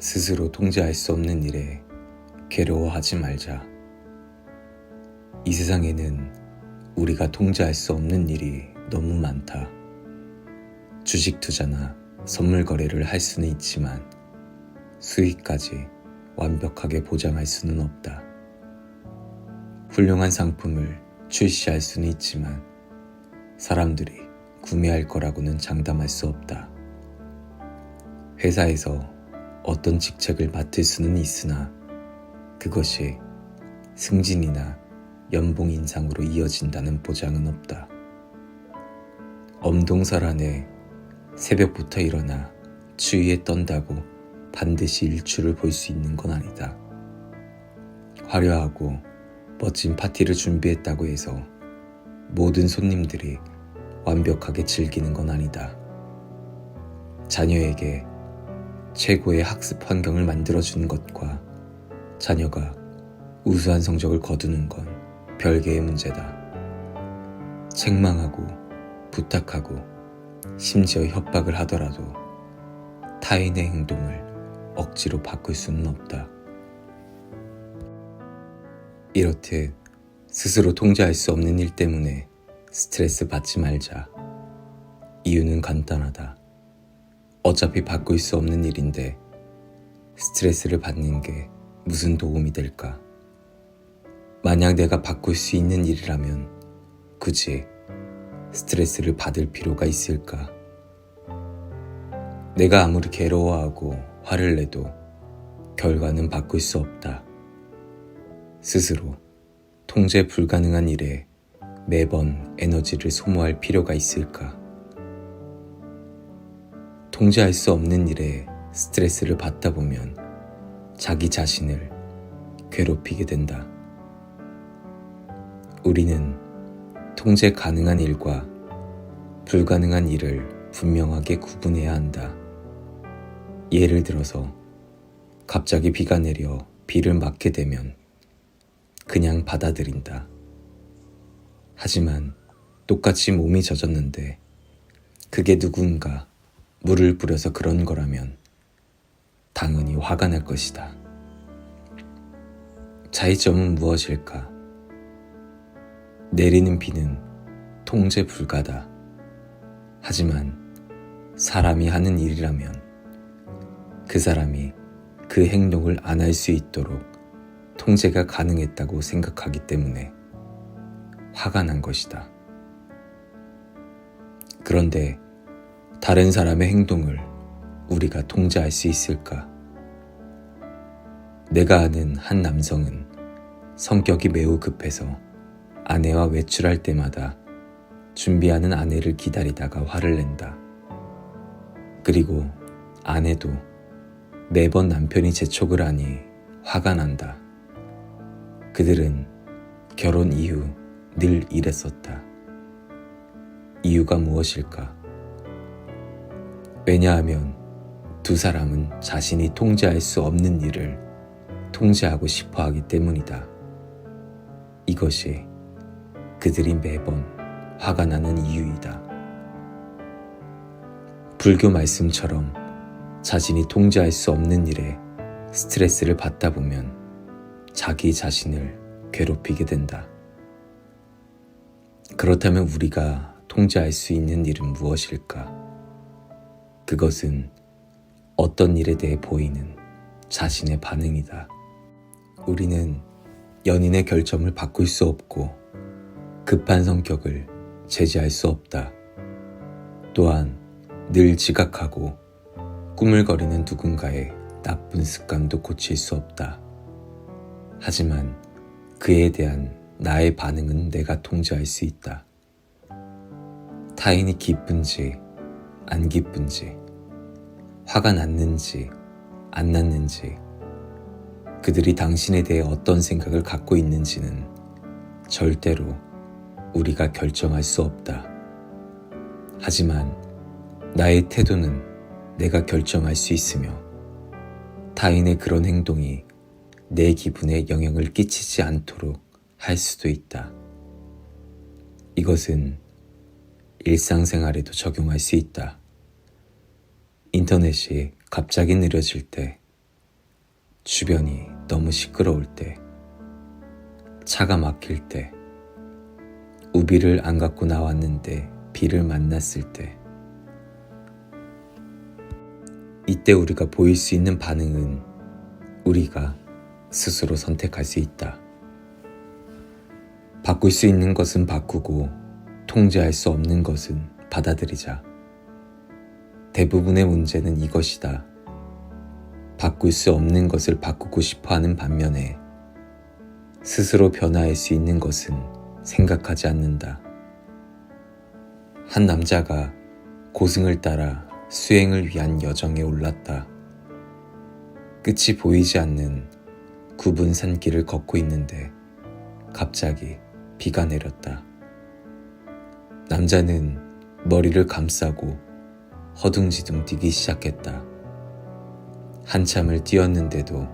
스스로 통제할 수 없는 일에 괴로워하지 말자. 이 세상에는 우리가 통제할 수 없는 일이 너무 많다. 주식 투자나 선물 거래를 할 수는 있지만 수익까지 완벽하게 보장할 수는 없다. 훌륭한 상품을 출시할 수는 있지만 사람들이 구매할 거라고는 장담할 수 없다. 회사에서 어떤 직책을 맡을 수는 있으나 그것이 승진이나 연봉 인상으로 이어진다는 보장은 없다. 엄동설안에 새벽부터 일어나 추위에 떤다고 반드시 일출을 볼 수 있는 건 아니다. 화려하고 멋진 파티를 준비했다고 해서 모든 손님들이 완벽하게 즐기는 건 아니다. 자녀에게 최고의 학습 환경을 만들어주는 것과 자녀가 우수한 성적을 거두는 건 별개의 문제다. 책망하고 부탁하고 심지어 협박을 하더라도 타인의 행동을 억지로 바꿀 수는 없다. 이렇듯 스스로 통제할 수 없는 일 때문에 스트레스 받지 말자. 이유는 간단하다. 어차피 바꿀 수 없는 일인데 스트레스를 받는 게 무슨 도움이 될까? 만약 내가 바꿀 수 있는 일이라면 굳이 스트레스를 받을 필요가 있을까? 내가 아무리 괴로워하고 화를 내도 결과는 바꿀 수 없다. 스스로 통제 불가능한 일에 매번 에너지를 소모할 필요가 있을까? 통제할 수 없는 일에 스트레스를 받다 보면 자기 자신을 괴롭히게 된다. 우리는 통제 가능한 일과 불가능한 일을 분명하게 구분해야 한다. 예를 들어서 갑자기 비가 내려 비를 맞게 되면 그냥 받아들인다. 하지만 똑같이 몸이 젖었는데 그게 누군가 물을 뿌려서 그런 거라면 당연히 화가 날 것이다. 차이점은 무엇일까? 내리는 비는 통제 불가다. 하지만 사람이 하는 일이라면 그 사람이 그 행동을 안 할 수 있도록 통제가 가능했다고 생각하기 때문에 화가 난 것이다. 그런데 다른 사람의 행동을 우리가 통제할 수 있을까? 내가 아는 한 남성은 성격이 매우 급해서 아내와 외출할 때마다 준비하는 아내를 기다리다가 화를 낸다. 그리고 아내도 매번 남편이 재촉을 하니 화가 난다. 그들은 결혼 이후 늘 이랬었다. 이유가 무엇일까? 왜냐하면 두 사람은 자신이 통제할 수 없는 일을 통제하고 싶어 하기 때문이다. 이것이 그들이 매번 화가 나는 이유이다. 불교 말씀처럼 자신이 통제할 수 없는 일에 스트레스를 받다 보면 자기 자신을 괴롭히게 된다. 그렇다면 우리가 통제할 수 있는 일은 무엇일까? 그것은 어떤 일에 대해 보이는 자신의 반응이다. 우리는 연인의 결점을 바꿀 수 없고 급한 성격을 제지할 수 없다. 또한 늘 지각하고 꾸물거리는 누군가의 나쁜 습관도 고칠 수 없다. 하지만 그에 대한 나의 반응은 내가 통제할 수 있다. 타인이 기쁜지 안 기쁜지, 화가 났는지 안 났는지, 그들이 당신에 대해 어떤 생각을 갖고 있는지는 절대로 우리가 결정할 수 없다. 하지만 나의 태도는 내가 결정할 수 있으며 타인의 그런 행동이 내 기분에 영향을 끼치지 않도록 할 수도 있다. 이것은 일상생활에도 적용할 수 있다. 인터넷이 갑자기 느려질 때 주변이 너무 시끄러울 때, 차가 막힐 때, 우비를 안 갖고 나왔는데 비를 만났을 때, 이때 우리가 보일 수 있는 반응은 우리가 스스로 선택할 수 있다. 바꿀 수 있는 것은 바꾸고 통제할 수 없는 것은 받아들이자. 대부분의 문제는 이것이다. 바꿀 수 없는 것을 바꾸고 싶어 하는 반면에 스스로 변화할 수 있는 것은 생각하지 않는다. 한 남자가 고승을 따라 수행을 위한 여정에 올랐다. 끝이 보이지 않는 굽은 산길을 걷고 있는데 갑자기 비가 내렸다. 남자는 머리를 감싸고 허둥지둥 뛰기 시작했다. 한참을 뛰었는데도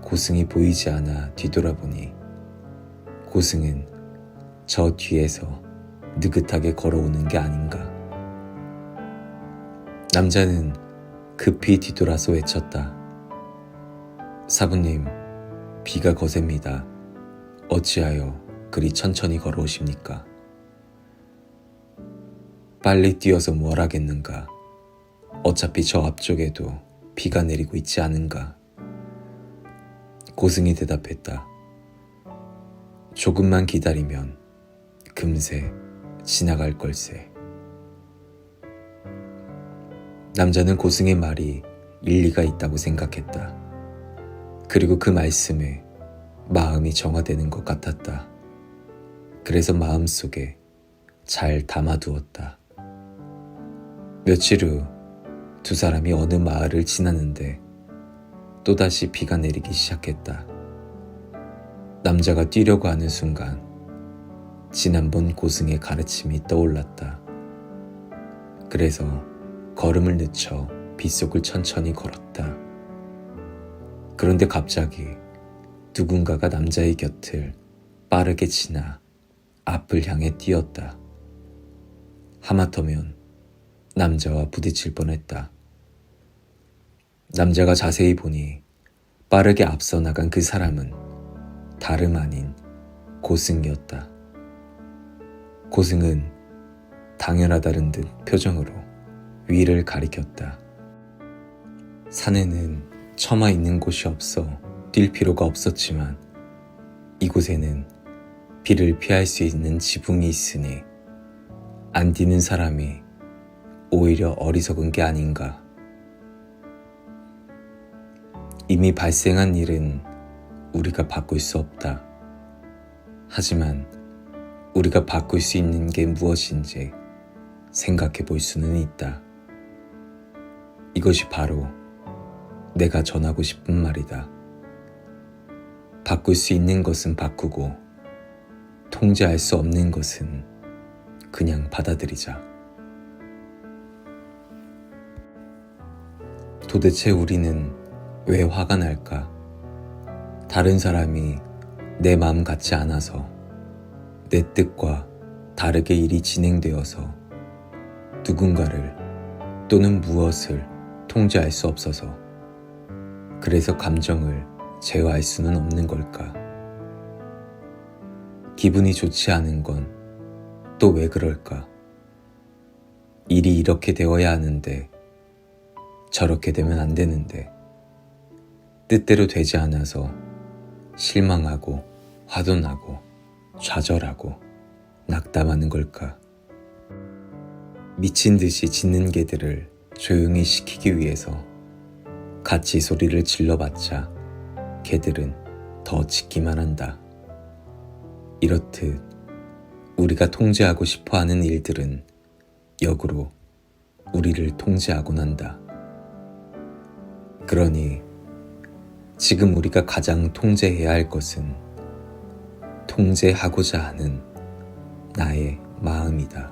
고승이 보이지 않아 뒤돌아보니 고승은 저 뒤에서 느긋하게 걸어오는 게 아닌가. 남자는 급히 뒤돌아서 외쳤다. 사부님, 비가 거셉니다. 어찌하여 그리 천천히 걸어오십니까? 빨리 뛰어서 뭘 하겠는가? 어차피 저 앞쪽에도 비가 내리고 있지 않은가? 고승이 대답했다. 조금만 기다리면 금세 지나갈 걸세. 남자는 고승의 말이 일리가 있다고 생각했다. 그리고 그 말씀에 마음이 정화되는 것 같았다. 그래서 마음속에 잘 담아두었다. 며칠 후 두 사람이 어느 마을을 지나는데 또다시 비가 내리기 시작했다. 남자가 뛰려고 하는 순간 지난번 고승의 가르침이 떠올랐다. 그래서 걸음을 늦춰 빗속을 천천히 걸었다. 그런데 갑자기 누군가가 남자의 곁을 빠르게 지나 앞을 향해 뛰었다. 하마터면 남자와 부딪힐 뻔했다. 남자가 자세히 보니 빠르게 앞서 나간 그 사람은 다름 아닌 고승이었다. 고승은 당연하다는 듯 표정으로 위를 가리켰다. 산에는 처마 있는 곳이 없어 뛸 필요가 없었지만 이곳에는 비를 피할 수 있는 지붕이 있으니 안 뛰는 사람이 오히려 어리석은 게 아닌가. 이미 발생한 일은 우리가 바꿀 수 없다. 하지만 우리가 바꿀 수 있는 게 무엇인지 생각해 볼 수는 있다. 이것이 바로 내가 전하고 싶은 말이다. 바꿀 수 있는 것은 바꾸고 통제할 수 없는 것은 그냥 받아들이자. 도대체 우리는 왜 화가 날까? 다른 사람이 내 마음 같지 않아서, 내 뜻과 다르게 일이 진행되어서, 누군가를 또는 무엇을 통제할 수 없어서, 그래서 감정을 제어할 수는 없는 걸까? 기분이 좋지 않은 건 또 왜 그럴까? 일이 이렇게 되어야 하는데 저렇게 되면 안 되는데 뜻대로 되지 않아서 실망하고 화도 나고 좌절하고 낙담하는 걸까? 미친 듯이 짖는 개들을 조용히 시키기 위해서 같이 소리를 질러봤자 개들은 더 짖기만 한다. 이렇듯 우리가 통제하고 싶어하는 일들은 역으로 우리를 통제하곤 한다. 그러니 지금 우리가 가장 통제해야 할 것은 통제하고자 하는 나의 마음이다.